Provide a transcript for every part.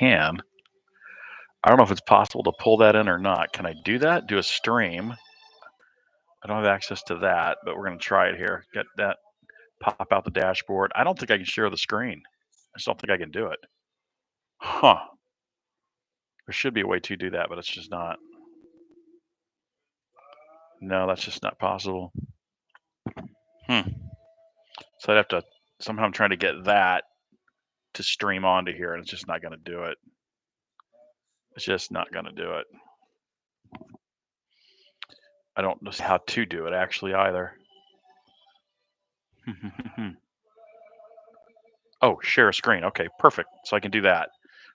can. I don't know if it's possible to pull that in or not. Can I do that? Do a stream? I don't have access to that, but we're going to try it here. Get that, pop out the dashboard. I don't think I can share the screen. I just don't think I can do it. Huh. There should be a way to do that, but it's just not. No, that's just not possible. So I'd have to, somehow I'm trying to get that to stream onto here, and it's just not going to do it. It's just not going to do it. I don't know how to do it actually either. Oh, share a screen. Okay, perfect. So I can do that.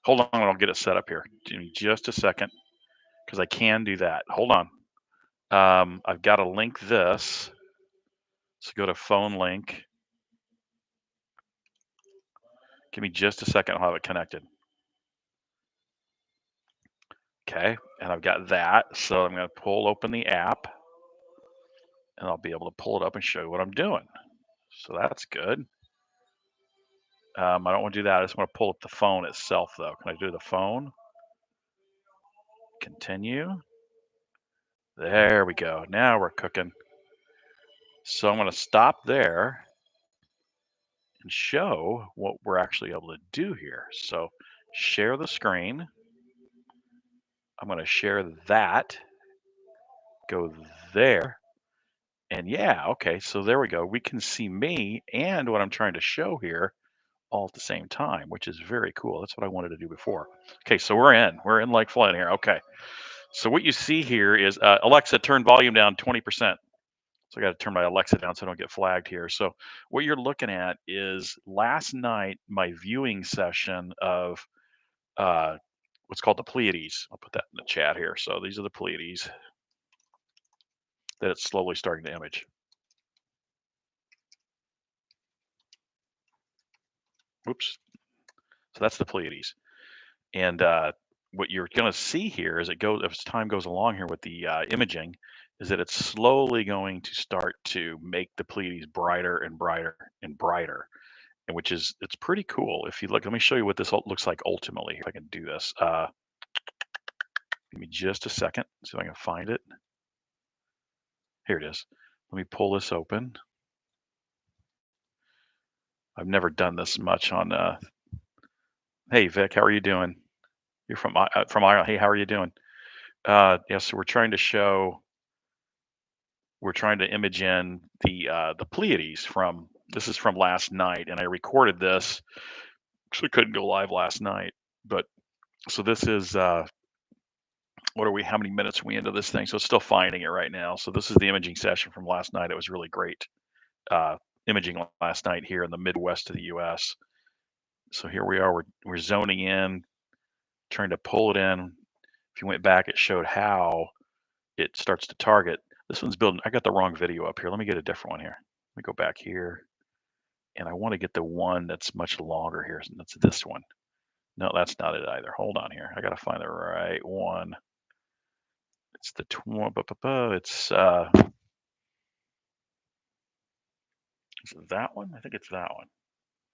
Hold on, I'll get it set up here. Give me just a second, because I can do that. Hold on. I've got to link this. So go to phone link. Give me just a second. I'll have it connected. Okay, and I've got that. So I'm going to pull open the app, and I'll be able to pull it up and show you what I'm doing. So that's good. I don't want to do that. I just want to pull up the phone itself, though. Can I do the phone? Continue. There we go. Now we're cooking. So I'm going to stop there and show what we're actually able to do here. So share the screen. I'm going to share that. Go there. And yeah, okay, so there we go. We can see me and what I'm trying to show here all at the same time, which is very cool. That's what I wanted to do before. Okay, so we're in like flying here. Okay, so what you see here is Alexa, turn volume down 20%. So I got to turn my Alexa down so I don't get flagged here. So what you're looking at is last night, my viewing session of what's called the Pleiades. I'll put that in the chat here. So these are the Pleiades that it's slowly starting to image. Oops. So that's the Pleiades. And what you're going to see here as time goes along here with the imaging, is that it's slowly going to start to make the Pleiades brighter and brighter and brighter, and it's pretty cool. If you look, let me show you what this looks like ultimately. If I can do this, give me just a second, see if I can find it. Here it is. Let me pull this open. I've never done this much on. Hey Vic, how are you doing? You're from Ireland. Hey, how are you doing? Yeah, so we're trying to image in the Pleiades this is from last night, and I recorded this because I couldn't go live last night. But so this is what are we? How many minutes are we into this thing? So it's still finding it right now. So this is the imaging session from last night. It was really great imaging last night here in the Midwest of the U.S. So here we are. We're zoning in, trying to pull it in. If you went back, it showed how it starts to target. This one's building. I got the wrong video up here. Let me get a different one here. Let me go back here. And I want to get the one that's much longer here. That's this one. No, that's not it either. Hold on here. I got to find the right one. It's the it's is it that one? I think it's that one.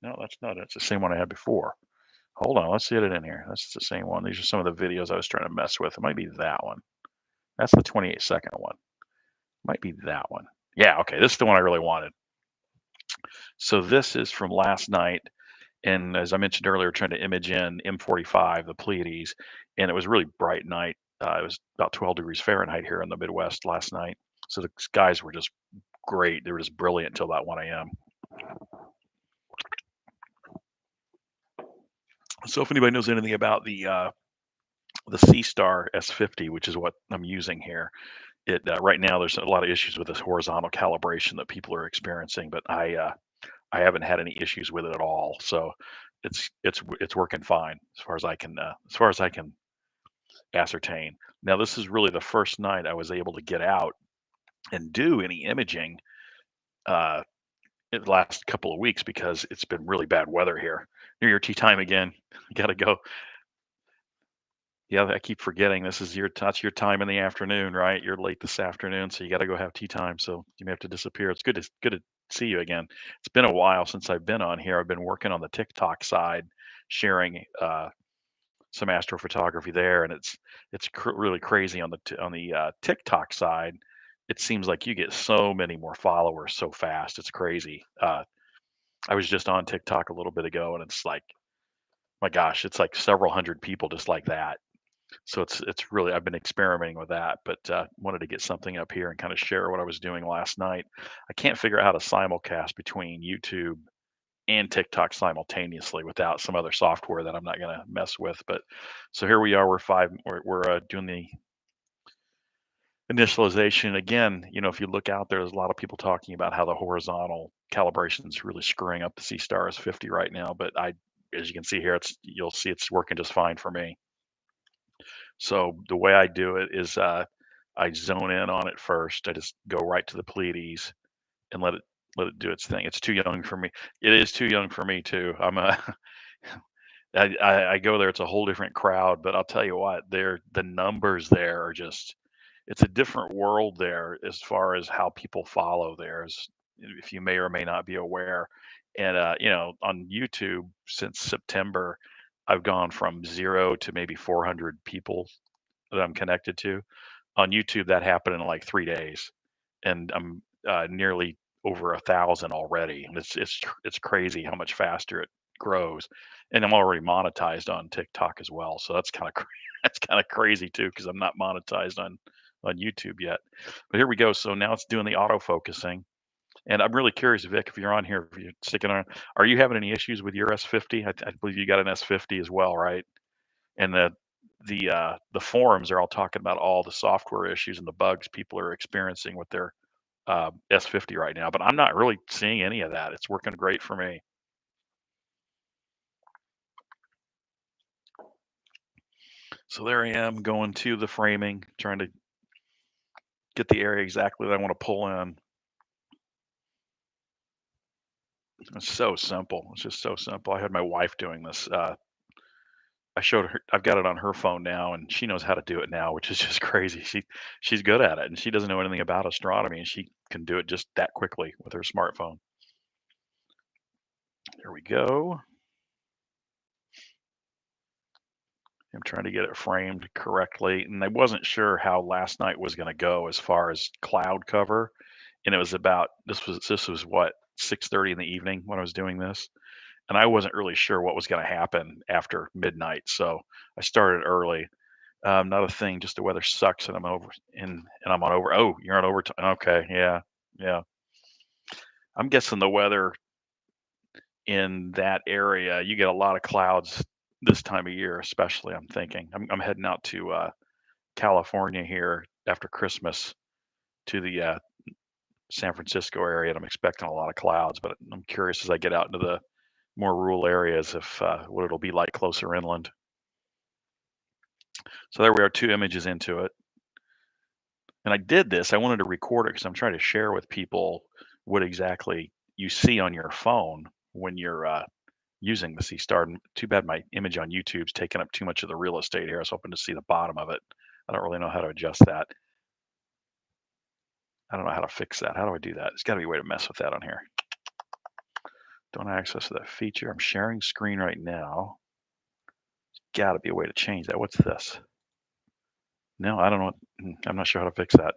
No, that's not it. It's the same one I had before. Hold on, let's get it in here. That's the same one. These are some of the videos I was trying to mess with. It might be that one. That's the 28-second one. Might be that one. Yeah, okay. This is the one I really wanted. So this is from last night. And as I mentioned earlier, trying to image in M45, the Pleiades, and it was a really bright night. It was about 12 degrees Fahrenheit here in the Midwest last night. So the skies were just great. They were just brilliant until about 1 a.m. So if anybody knows anything about the SeeStar S50, which is what I'm using here, it right now there's a lot of issues with this horizontal calibration that people are experiencing, but I haven't had any issues with it at all. So it's working fine as far as I can ascertain. Now this is really the first night I was able to get out and do any imaging uh, in the last couple of weeks because it's been really bad weather here. Near your tea time again. You got to go. Yeah, I keep forgetting that's your time in the afternoon, right? You're late this afternoon, so you got to go have tea time. So you may have to disappear. It's good to see you again. It's been a while since I've been on here. I've been working on the TikTok side, sharing some astrophotography there, and it's really crazy on the TikTok side. It seems like you get so many more followers so fast. It's crazy. I was just on TikTok a little bit ago, and it's like, my gosh, it's like several hundred people just like that. So it's really, I've been experimenting with that, but wanted to get something up here and kind of share what I was doing last night. I can't figure out how to simulcast between YouTube and TikTok simultaneously without some other software that I'm not going to mess with. But so here we are. We're doing the initialization again. If you look out there, there's a lot of people talking about how the horizontal calibration is really screwing up the SeeStar 50 right now. But as you can see here, you'll see it's working just fine for me. So the way I do it is I zone in on it first. I just go right to the Pleiades and let it do its thing. It's too young for me. It is too young for me too. I go there. It's a whole different crowd, but I'll tell you what, the numbers there are just, it's a different world there as far as how people follow theirs, if you may or may not be aware. And on YouTube since September, I've gone from 0 to maybe 400 people that I'm connected to. On YouTube, that happened in like 3 days, and I'm nearly over 1,000 already. And it's crazy how much faster it grows. And I'm already monetized on TikTok as well, so that's kind of that's kind of crazy too because I'm not monetized on YouTube yet. But here we go. So now it's doing the auto focusing, and I'm really curious, Vic, if you're on here, if you're sticking on, are you having any issues with your S50? I believe you got an S50 as well, right? And the forums are all talking about all the software issues and the bugs people are experiencing with their S50 right now, but I'm not really seeing any of that. It's working great for me. So there I am going to the framing, trying to get the area exactly that I want to pull in. It's so simple. It's just so simple. I had my wife doing this. I showed her. I've got it on her phone now, and she knows how to do it now, which is just crazy. She's good at it, and she doesn't know anything about astronomy, and she can do it just that quickly with her smartphone. There we go. I'm trying to get it framed correctly, and I wasn't sure how last night was going to go as far as cloud cover. And it was about this was what 6:30 in the evening when I was doing this, and I wasn't really sure what was going to happen after midnight, so I started early. Not a thing, just the weather sucks, and I'm on over. Oh, you're on overtime. Okay, yeah, yeah. I'm guessing the weather in that area, you get a lot of clouds this time of year, especially. I'm thinking I'm heading out to California here after Christmas to the San Francisco area, and I'm expecting a lot of clouds. But I'm curious as I get out into the more rural areas if what it'll be like closer inland. So there we are, 2 images into it, and I did this. I wanted to record it because I'm trying to share with people what exactly you see on your phone when you're using the Sea Star. Too bad my image on YouTube's taking up too much of the real estate here. I was hoping to see the bottom of it. I don't really know how to adjust that. I don't know how to fix that. How do I do that? There's got to be a way to mess with that on here. Don't access that feature. I'm sharing screen right now. There's got to be a way to change that. What's this? No, I don't know. I'm not sure how to fix that.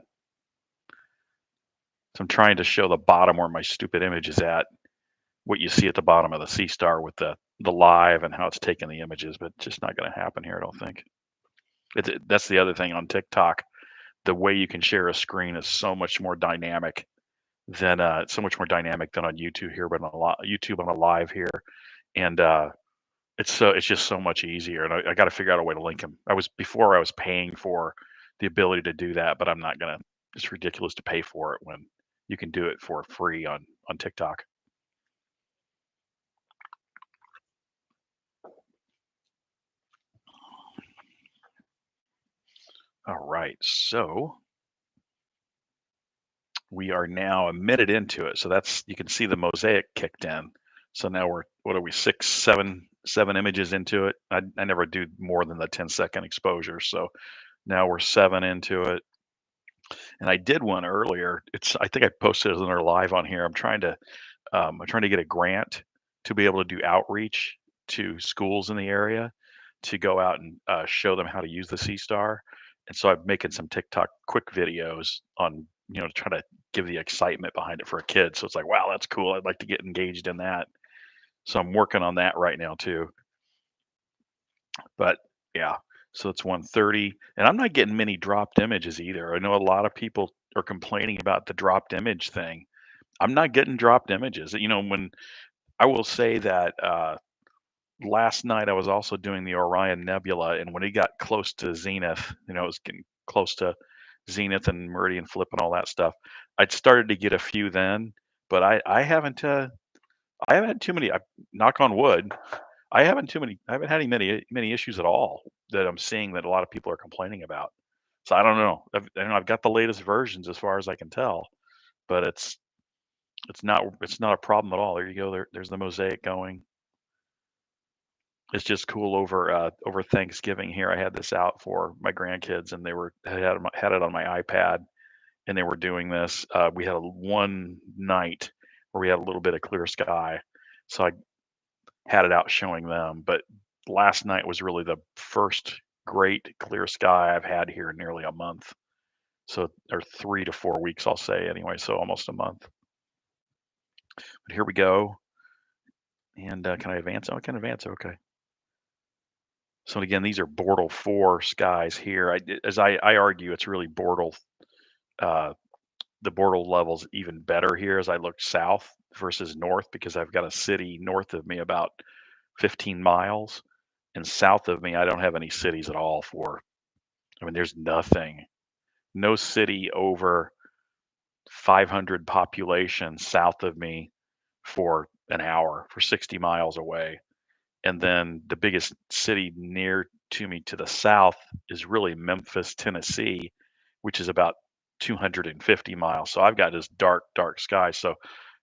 So I'm trying to show the bottom where my stupid image is at. What you see at the bottom of the Sea Star with the live and how it's taking the images, but it's just not going to happen here. I don't think. That's the other thing on TikTok. The way you can share a screen is so much more dynamic than on YouTube here, but on YouTube on a live here, and it's just so much easier. And I got to figure out a way to link them. I was paying for the ability to do that, but I'm not gonna. It's ridiculous to pay for it when you can do it for free on TikTok. All right, so we are now a minute into it. So that's, you can see the mosaic kicked in. So now what are we, 7 images into it? I never do more than the 10-second exposure. So now we're 7 into it. And I did one earlier. I think I posted it another live on here. I'm trying to get a grant to be able to do outreach to schools in the area to go out and show them how to use the SeeStar. And so I'm making some TikTok quick videos on, to try to give the excitement behind it for a kid. So it's like, wow, that's cool. I'd like to get engaged in that. So I'm working on that right now too. But yeah, so it's 1:30, and I'm not getting many dropped images either. I know a lot of people are complaining about the dropped image thing. I'm not getting dropped images. When I will say that last night I was also doing the Orion Nebula, and when it got close to zenith, it was getting close to zenith and meridian flip and all that stuff. I'd started to get a few then, but I haven't had too many. Knock on wood. I haven't had many issues at all that I'm seeing that a lot of people are complaining about. So I don't know. I've got the latest versions as far as I can tell, but it's not a problem at all. There you go. There's the mosaic going. It's just cool over Thanksgiving here. I had this out for my grandkids, and they had it on my iPad, and they were doing this. We had one night where we had a little bit of clear sky, so I had it out showing them. But last night was really the first great clear sky I've had here in nearly a month. So, or 3 to 4 weeks, I'll say anyway. So almost a month. But here we go. And can I advance? Oh, I can advance. Okay. So again, these are Bortle 4 skies here. As I argue, it's really Bortle. Uh, the Bortle level's even better here as I look south versus north because I've got a city north of me about 15 miles, and south of me I don't have any cities at all. There's nothing, no city over 500 population south of me for an hour, for 60 miles away. And then the biggest city near to me to the south is really Memphis, Tennessee, which is about 250 miles. So I've got this dark, dark sky. So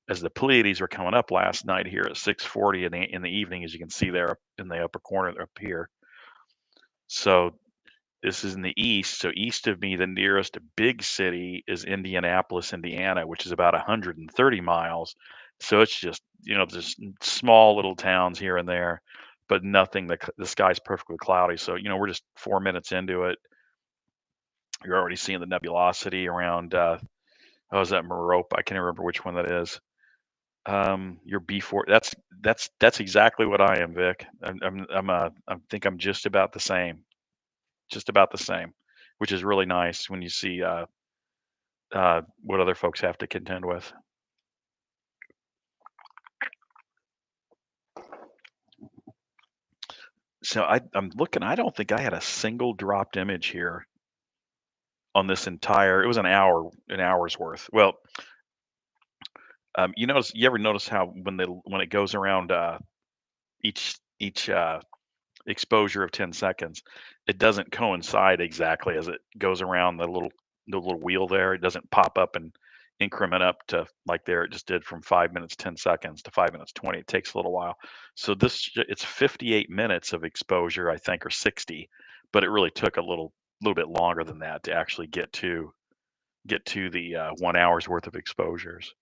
as the Pleiades were coming up last night here at 6:40 in the evening, as you can see there in the upper corner up here. So this is in the east. So east of me, the nearest big city is Indianapolis, Indiana, which is about 130 miles. So it's just small little towns here and there, but nothing. The sky's perfectly cloudy. So, we're just 4 minutes into it. You're already seeing the nebulosity around, is that Merope? I can't remember which one that is. Your B4. That's exactly what I am, Vic. I think I'm just about the same, which is really nice when you see what other folks have to contend with. So I'm looking. I don't think I had a single dropped image here on this entire. It was an hour's worth. Well, you ever notice how when it goes around each exposure of 10 seconds, it doesn't coincide exactly as it goes around the little wheel there. It doesn't pop up and increment up to like there it just did from 5 minutes 10 seconds to 5 minutes 20. It takes a little while. So it's 58 minutes of exposure, I think, or 60, but it really took a little bit longer than that to actually get to the 1 hour's worth of exposures.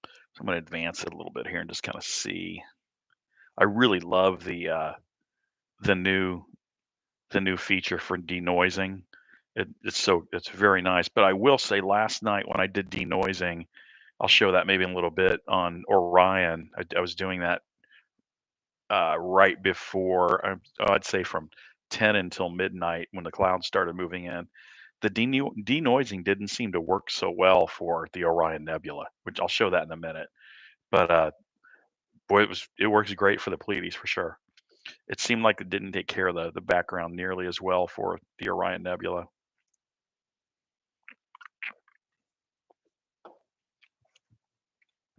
So I'm going to advance it a little bit here and just kind of see. I really love the new the new feature for denoising. It's very nice. But I will say, last night when I did denoising, I'll show that maybe in a little bit on Orion. I was doing that right before, I'd say from 10 until midnight when the clouds started moving in. The denoising didn't seem to work so well for the Orion Nebula, which I'll show that in a minute. But boy, it works great for the Pleiades for sure. It seemed like it didn't take care of the background nearly as well for the Orion Nebula.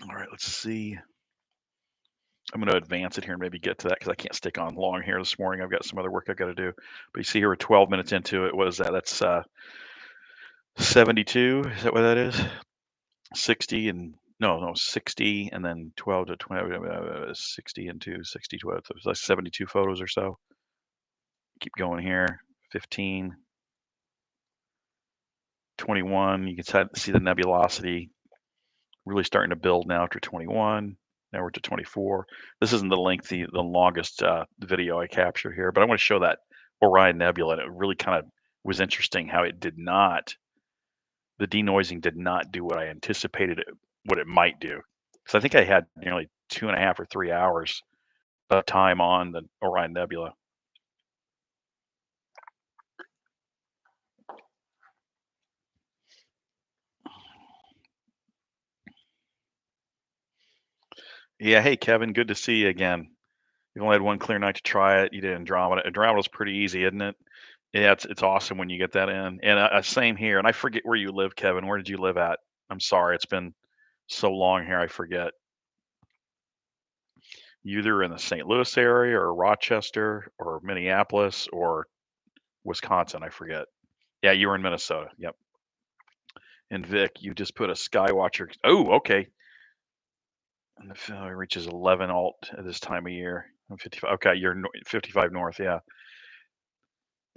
All right, let's see. I'm going to advance it here and maybe get to that because I can't stick on long here this morning. I've got some other work I've got to do. But you see here, we're 12 minutes into it. What is that? That's 72. Is that what that is? 60 and no, 60 and then 12 to 20, 60 and 2, 60, 12. So it's like 72 photos or so. Keep going here. 15, 21. You can see the nebulosity really starting to build now after 21. Now we're to 24. This isn't the longest video I captured here, but I want to show that Orion Nebula. And it really kind of was interesting how the denoising did not do what I anticipated what it might do. So I think I had nearly 2.5 or 3 hours of time on the Orion Nebula. Yeah, hey Kevin, good to see you again. You've only had one clear night to try it. You did Andromeda. Andromeda's pretty easy, isn't it? Yeah, it's awesome when you get that in. And same here. And I forget where you live, Kevin. Where did you live at? I'm sorry, it's been so long here. I forget. You either in the St. Louis area or Rochester or Minneapolis or Wisconsin. I forget. Yeah, you were in Minnesota. Yep. And Vic, you just put a Skywatcher. Oh, okay. And the reaches 11 alt at this time of year. I'm 55. Okay, you're 55 north. Yeah.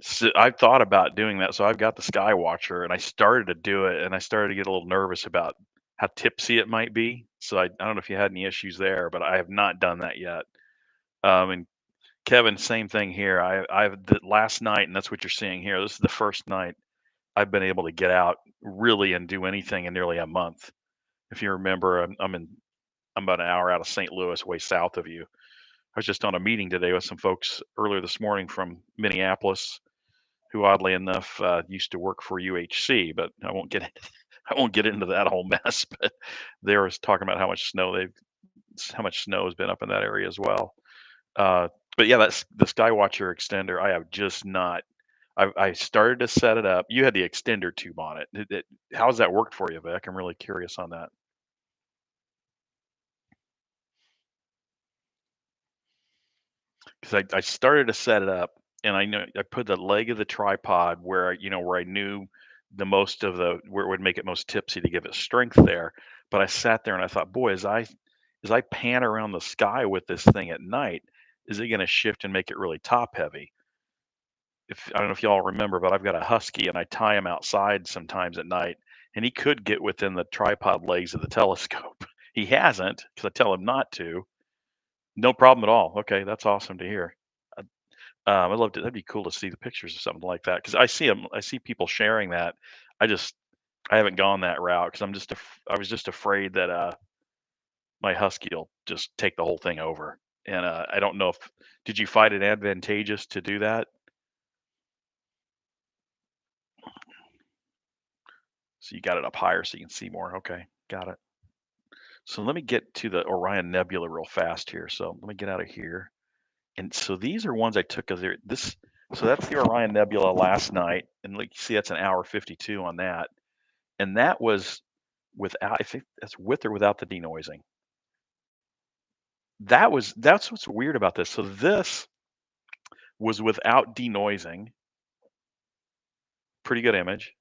So I've thought about doing that. So I've got the Skywatcher, and I started to do it, and I started to get a little nervous about how tipsy it might be. So I don't know if you had any issues there, but I have not done that yet. And Kevin, same thing here. I've the last night, and that's what you're seeing here. This is the first night I've been able to get out really and do anything in nearly a month. If you remember, I'm about an hour out of St. Louis, way south of you. I was just on a meeting today with some folks earlier this morning from Minneapolis, who oddly enough used to work for UHC, but I won't get I won't get into that whole mess. But they were talking about how much snow has been up in that area as well. Uh, but yeah, that's the Skywatcher extender. I have just not. I started to set it up. You had the extender tube on it. How's that worked for you, Vic? I'm really curious on that. Because I started to set it up, and I know I put the leg of the tripod where I knew the most of the where it would make it most tipsy to give it strength there. But I sat there and I thought, boy, as I pan around the sky with this thing at night, is it going to shift and make it really top heavy? If I don't know if y'all remember, but I've got a husky and I tie him outside sometimes at night, and he could get within the tripod legs of the telescope. He hasn't because I tell him not to. No problem at all. Okay, that's awesome to hear. I'd love to. That'd be cool to see the pictures of something like that because I see them. I see people sharing that. I haven't gone that route because I was just afraid that my husky will just take the whole thing over. And I don't know if did you find it advantageous to do that? So you got it up higher so you can see more. Okay, got it. So let me get to the Orion Nebula real fast here. So let me get out of here. And so these are ones I took of this. So that's the Orion Nebula last night, and like you see, that's an hour 52 on that. And that was without, I think that's with or without the denoising. That's what's weird about this. So this was without denoising, pretty good image.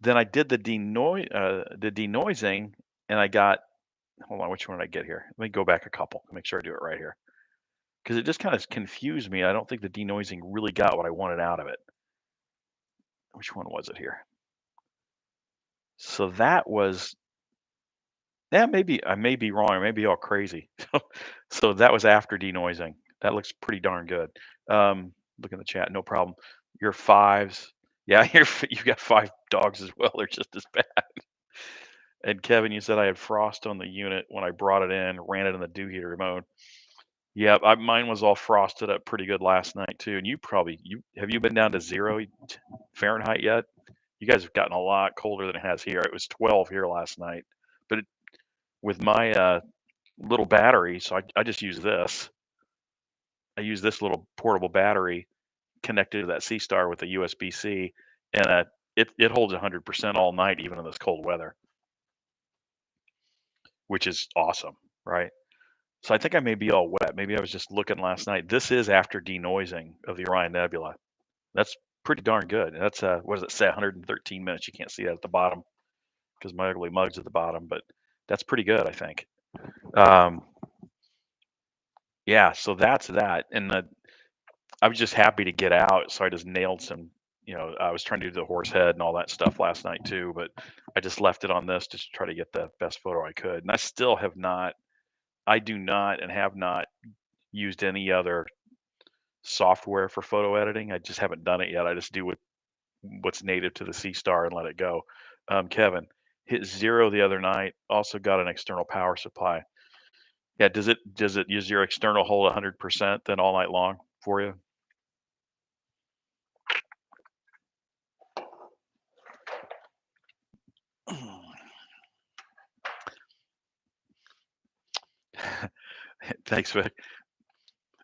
Then I did the denoising, and I got, hold on, which one did I get here? Let me go back a couple, make sure I do it right here, because it just kind of confused me. I don't think the denoising really got what I wanted out of it. Which one was it here? So that was, yeah, maybe I may be wrong. I may be all crazy. So that was after denoising. That looks pretty darn good. Look in the chat, no problem. Your fives, yeah, you've got 5 dogs as well. They're just as bad. And Kevin, you said I had frost on the unit when I brought it in, ran it in the dew heater mode. Yeah, mine was all frosted up pretty good last night too. And you have you been down to 0 Fahrenheit yet? You guys have gotten a lot colder than it has here. It was 12 here last night, but with my little battery, so I just use this. I use this little portable battery connected to that SeeStar with a USB-C, and it holds 100% all night, even in this cold weather, which is awesome, right? So I think I may be all wet. Maybe I was just looking last night. This is after denoising of the Orion Nebula. That's pretty darn good. That's what does it say? 113 minutes. You can't see that at the bottom because my ugly mug's at the bottom, but that's pretty good, I think. Um, yeah, so that's that, and I was just happy to get out, so I just nailed some. I was trying to do the horse head and all that stuff last night too, but I just left it on this just to try to get the best photo I could, and I still have not I do not and have not used any other software for photo editing. I just haven't done it yet. I just do what's native to the SeeStar and let it go. Kevin hit 0 the other night. Also got an external power supply. Yeah, does it use your external hold 100% then all night long for you? Thanks, Vic.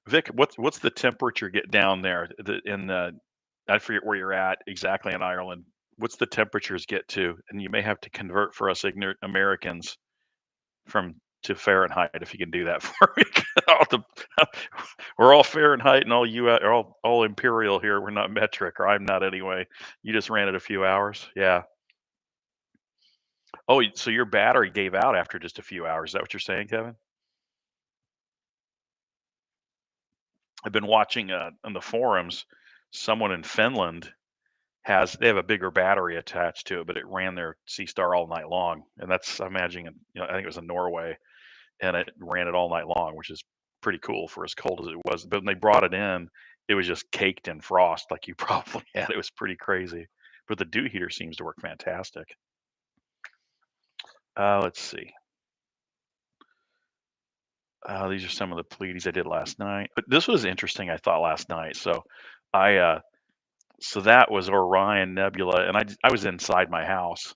Vic, what's the temperature get down there in the I forget where you're at exactly in Ireland. What's the temperatures get to? And you may have to convert for us ignorant Americans from to Fahrenheit if you can do that for me. All the- we're all Fahrenheit and all you are all imperial here. We're not metric, or I'm not anyway. You just ran it a few hours. Yeah. Oh, so your battery gave out after just a few hours. Is that what you're saying, Kevin? I've been watching on the forums. Someone in Finland they have a bigger battery attached to it, but it ran their SeeStar all night long, and that's I'm imagining. I think it was in Norway, and it ran it all night long, which is pretty cool for as cold as it was. But when they brought it in, it was just caked in frost, like you probably had. It was pretty crazy. But the dew heater seems to work fantastic. Let's see. These are some of the Pleiades I did last night. But this was interesting, I thought, last night. I so that was Orion Nebula, and I was inside my house,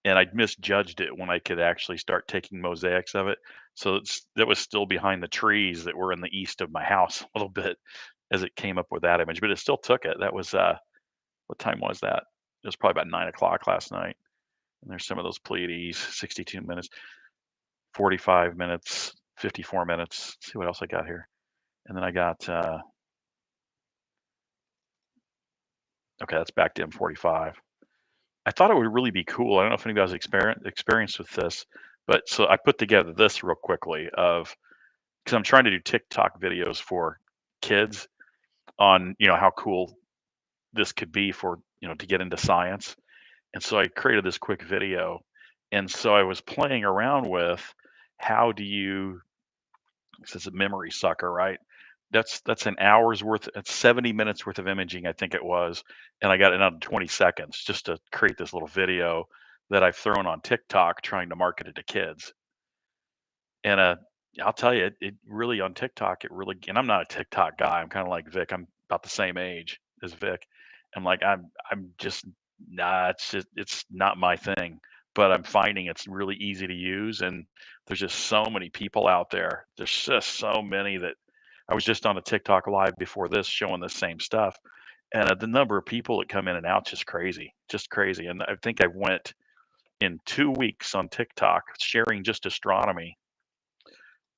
and I'd misjudged it when I could actually start taking mosaics of it. So that was still behind the trees that were in the east of my house a little bit as it came up with that image, but it still took it. That was what time was that? It was probably about 9 o'clock last night. And there's some of those Pleiades, 62 minutes, 45 minutes, 54 minutes. Let's see what else I got here. And then I got okay, that's back to M45. I thought it would really be cool. I don't know if anybody's experienced with this, but so I put together this real quickly of because I'm trying to do TikTok videos for kids on how cool this could be for to get into science. And so I created this quick video, and so I was playing around with how do you it's a memory sucker, right? That's an hour's worth. It's 70 minutes worth of imaging, I think it was, and I got it out in 20 seconds just to create this little video that I've thrown on TikTok trying to market it to kids. And I'll tell you, it really on TikTok, it really. And I'm not a TikTok guy. I'm kind of like Vic. I'm about the same age as Vic. I'm like I'm just nah. It's not my thing. But I'm finding it's really easy to use, and there's just so many people out there. There's just so many that I was just on a TikTok live before this showing the same stuff, and the number of people that come in and out just crazy, just crazy. And I think I went in 2 weeks on TikTok sharing just astronomy.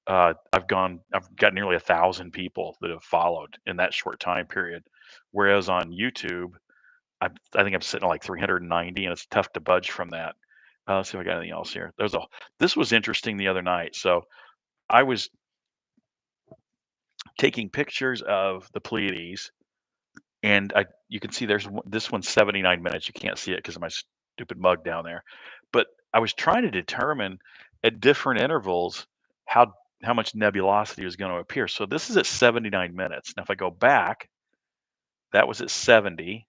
I've got nearly 1,000 people that have followed in that short time period. Whereas on YouTube, I think I'm sitting at like 390, and it's tough to budge from that. Let's see if I got anything else here. This was interesting the other night. So I was taking pictures of the Pleiades, and you can see this one's 79 minutes. You can't see it because of my stupid mug down there. But I was trying to determine at different intervals how how much nebulosity was going to appear. So this is at 79 minutes. Now if I go back, that was at 70.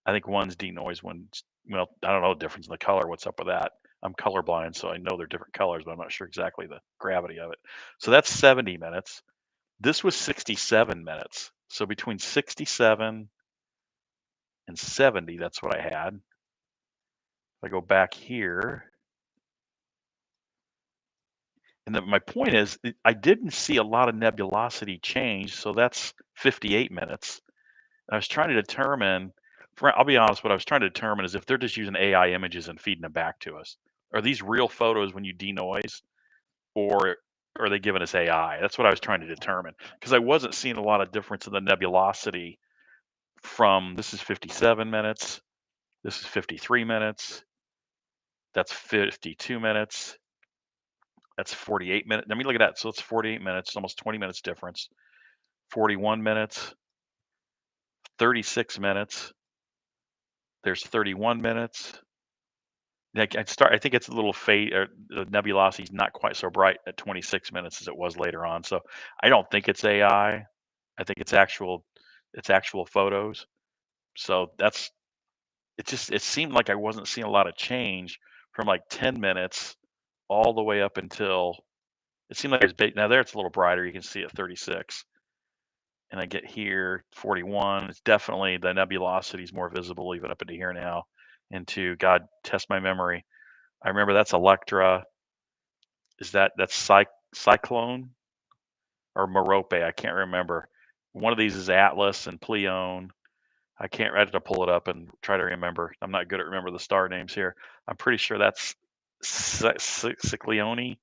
I think one's denoise, one's well, I don't know the difference in the color. What's up with that? I'm colorblind, so I know they're different colors, but I'm not sure exactly the gravity of it. So that's 70 minutes. This was 67 minutes. So between 67 and 70, that's what I had. If I go back here, and then my point is, I didn't see a lot of nebulosity change, so that's 58 minutes. I was trying to determine, I'll be honest, what I was trying to determine is if they're just using AI images and feeding them back to us. Are these real photos when you denoise, or are they giving us AI? That's what I was trying to determine because I wasn't seeing a lot of difference in the nebulosity from this is 57 minutes, this is 53 minutes, that's 52 minutes. That's 48 minutes. I mean, look at that. So it's 48 minutes, almost 20 minutes difference. 41 minutes, 36 minutes. There's 31 minutes. Like I think it's a little fade, or the nebulosity is not quite so bright at 26 minutes as it was later on. So I don't think it's AI. I think it's actual photos. So that's it seemed like I wasn't seeing a lot of change from like 10 minutes all the way up until it seemed like it was big. Now there it's a little brighter. You can see at 36. And I get here 41. It's definitely the nebulosity is more visible even up into here now. Into God, test my memory. I remember that's Electra. Is that's Cyclone or Merope? I can't remember. One of these is Atlas and Pleione. I have to pull it up and try to remember. I'm not good at remember the star names here. I'm pretty sure that's Cyclone.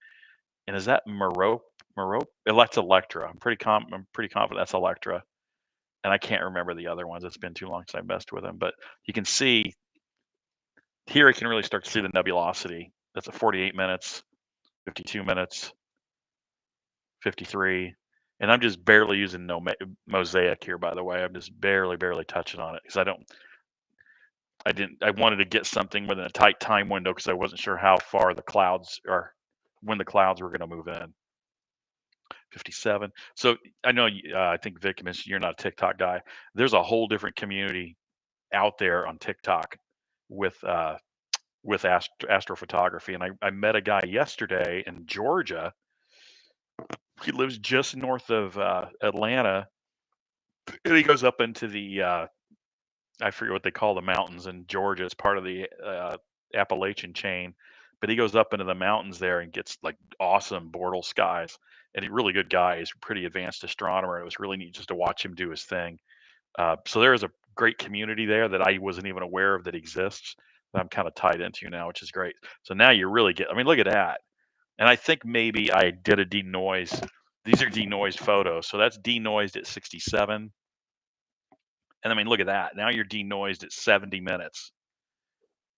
And is that Merope? Merope? That's Electra. I'm pretty confident that's Electra. And I can't remember the other ones. It's been too long since I messed with them. But you can see here. I can really start to see the nebulosity. That's at 48 minutes, 52 minutes, 53. And I'm just barely using no mosaic here, by the way. I'm just barely touching on it because I wanted to get something within a tight time window because I wasn't sure how far the clouds are, when the clouds were going to move in. 57. So I know, I think Vic mentioned you're not a TikTok guy. There's a whole different community out there on TikTok with astrophotography. And I met a guy yesterday in Georgia. He lives just north of Atlanta, and he goes up into the I forget what they call the mountains in Georgia. It's part of the Appalachian chain, but he goes up into the mountains there and gets like awesome boreal skies. And he's a really good guy. He's a pretty advanced astronomer. It was really neat just to watch him do his thing. So there is a great community there that I wasn't even aware of that exists, that I'm kind of tied into now, which is great. So now you really get. I mean, look at that. And I think maybe I did a denoise. These are denoised photos. So that's denoised at 67. And I mean, look at that. Now you're denoised at 70 minutes.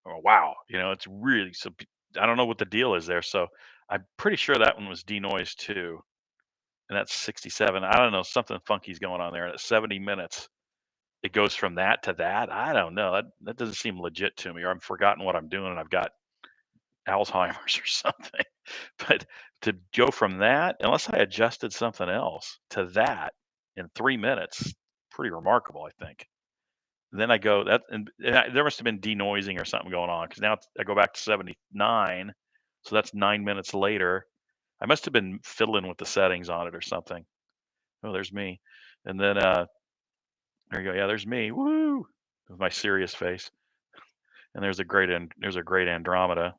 Oh, wow. It's really so. I don't know what the deal is there. So I'm pretty sure that one was denoised too. And that's 67. I don't know. Something funky's going on there. And at 70 minutes, it goes from that to that. I don't know. That doesn't seem legit to me. Or I've forgotten what I'm doing and I've got Alzheimer's or something. But to go from that, unless I adjusted something else, to that in 3 minutes, pretty remarkable, I think. Then I go that, and there must have been denoising or something going on because now I go back to 79, so that's 9 minutes later. I must have been fiddling with the settings on it or something. Oh, there's me, and then there you go. Yeah, there's me. Woo! With my serious face, and there's a great Andromeda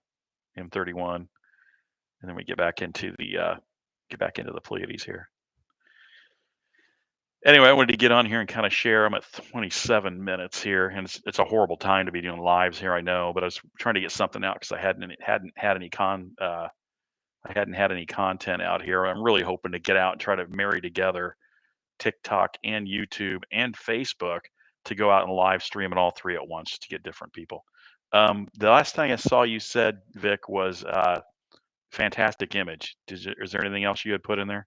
M31, and then we get back into the Pleiades here. Anyway, I wanted to get on here and kind of share. I'm at 27 minutes here, and it's a horrible time to be doing lives here, I know, but I was trying to get something out because I hadn't had any content out here. I'm really hoping to get out and try to marry together TikTok and YouTube and Facebook to go out and live stream it all three at once to get different people. The last thing I saw you said, Vic, was fantastic image. Is there anything else you had put in there?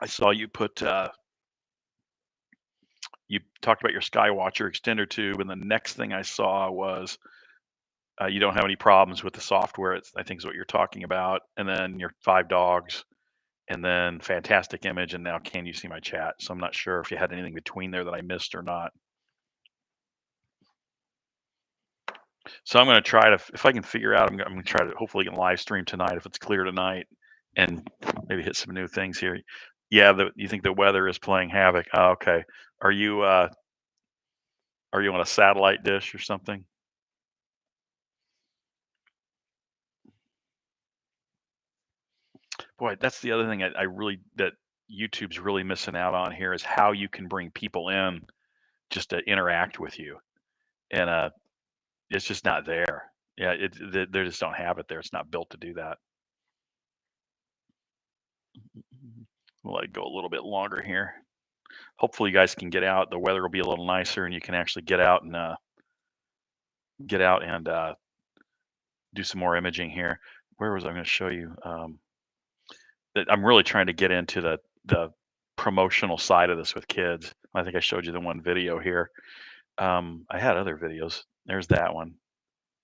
I saw you put you talked about your Skywatcher extender tube, and the next thing I saw was you don't have any problems with the software. I think is what you're talking about, and then your 5 dogs, and then fantastic image, and now can you see my chat? So I'm not sure if you had anything between there that I missed or not. So I'm going to try to, if I can figure out, I'm going to try to hopefully can live stream tonight if it's clear tonight, and maybe hit some new things here. Yeah, you think the weather is playing havoc? Oh, okay. Are you on a satellite dish or something? Boy, that's the other thing I really that YouTube's really missing out on here is how you can bring people in just to interact with you, and it's just not there. Yeah, they just don't have it there. It's not built to do that. We'll let it go a little bit longer here. Hopefully, you guys can get out. The weather will be a little nicer, and you can actually get out and do some more imaging here. Where was I going to show you? That I'm really trying to get into the promotional side of this with kids. I think I showed you the one video here. I had other videos. There's that one.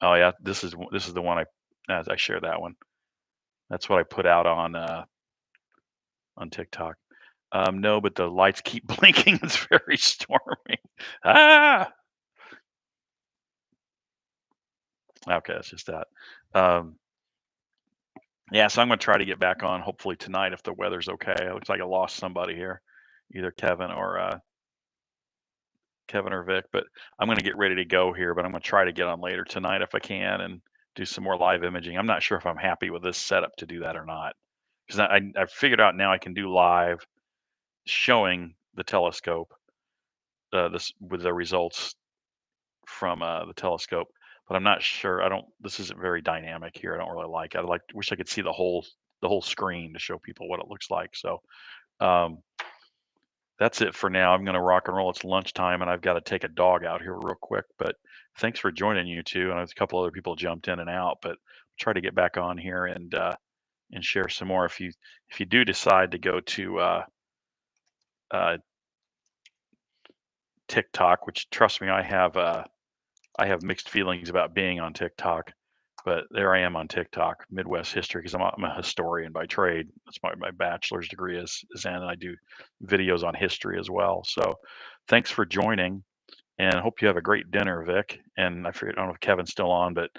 Oh yeah, this is the one as I share that one. That's what I put out on TikTok. No, but the lights keep blinking. It's very stormy. Ah. Okay, that's just that. Um, yeah, so I'm gonna try to get back on hopefully tonight if the weather's okay. It looks like I lost somebody here, either Kevin or Vic, but I'm gonna get ready to go here. But I'm gonna try to get on later tonight if I can and do some more live imaging. I'm not sure if I'm happy with this setup to do that or not because I figured out now I can do live showing the telescope this with the results from the telescope, but I'm not sure. I don't. This isn't very dynamic here. I don't really like it. Wish I could see the whole screen to show people what it looks like. So um, that's it for now. I'm gonna rock and roll. It's lunchtime, and I've got to take a dog out here real quick. But thanks for joining, you two. And a couple other people jumped in and out, but try to get back on here and share some more. If you do decide to go to uh, TikTok, which trust me, I have mixed feelings about being on TikTok, but there I am on TikTok, Midwest history, because I'm a historian by trade. That's my bachelor's degree is in, and I do videos on history as well. So thanks for joining, and hope you have a great dinner, Vic. And I don't know if Kevin's still on, but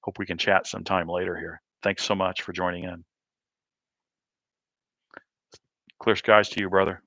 hope we can chat sometime later here. Thanks so much for joining in. Clear skies to you, brother.